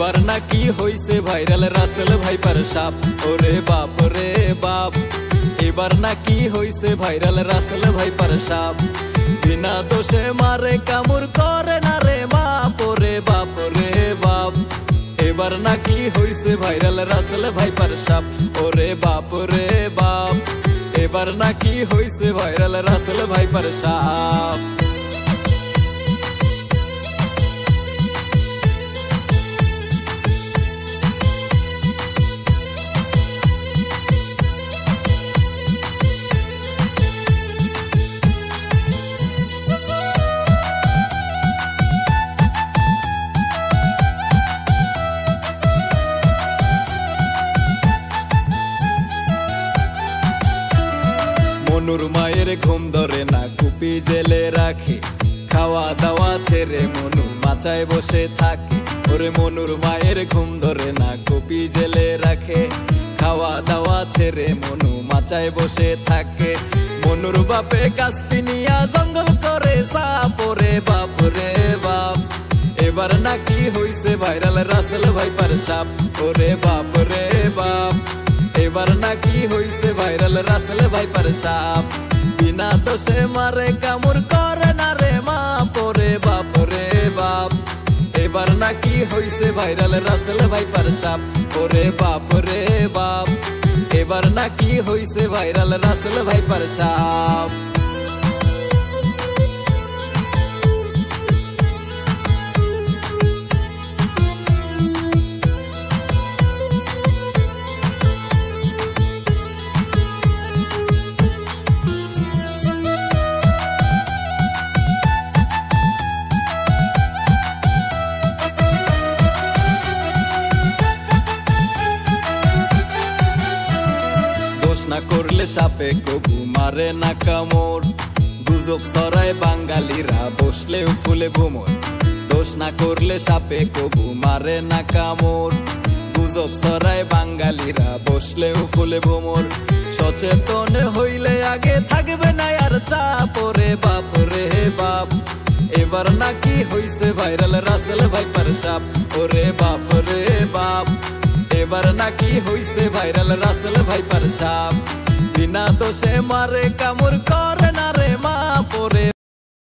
এবার নাকি হইছে ভাইরাল রাসেল ভাইপার সাপ। ওরে বাপ রে বাপ, এবার নাকি হইছে ভাইরাল রাসেল ভাইপার সাপ। বিনা দোষে মারে কামড় করে না রে বাপ। ওরে বাপ রে বাপ, এবার নাকি হইছে ভাইরাল রাসেল ভাইপার সাপ। ওরে বাপ রে বাপ, এবার নাকি হইছে ভাইরাল রাসেল ভাইপার সাপ। মনুর মায়ের ঘুম ধরে না, কুপি জেলে রাখে, খাওয়া দাওয়া ছেড়ে মনু মাচায় বসে থাকে। ওরে মনুর মায়ের ঘুম ধরে না, কুপি জেলে রাখে, খাওয়া দাওয়া ছেড়ে মনু মাচায় বসে থাকে। মনুর বাপে কাস্তি নিয়া জঙ্গল করে সাপ। ওরে বাপ রে বাপ, এবার নাকি হইছে ভাইরাল রাসেল ভাইপার সাপ। ওরে বাপ রে বাপ, এবার নাকি হইছে ভাইরাল রাসেল ভাইপার সাপ। বিনা দোষে মারে কামড় করে না রে বাপ। ওরে বাপ রে বাপ, এবার নাকি হইছে ভাইরাল রাসেল ভাইপার সাপ। ওরে বাপ রে বাপ, এবার নাকি হইছে ভাইরাল রাসেল ভাইপার সাপ। না করলে সাপে কবু মারে না কামড়, গুজব ছড়ায় বাঙালিরা বসলেও ফুলে ভোমর। দোষ না করলে সাপে কবু মারে না কামড়, গুজব ছড়ায় বাঙালিরা বসলেও ফুলে ভোমর। সচেতন হইলে আগে থাকবে না আর চাপ। ওরে বাপ রে বাপ, এবার নাকি হইছে ভাইরাল রাসেল ভাইপার সাপ। ওরে বাপ রে বাপ, এবার নাকি হইছে ভাইরাল রাসেল ভাইপার সাপ। বিনা দোষে মারে কামড়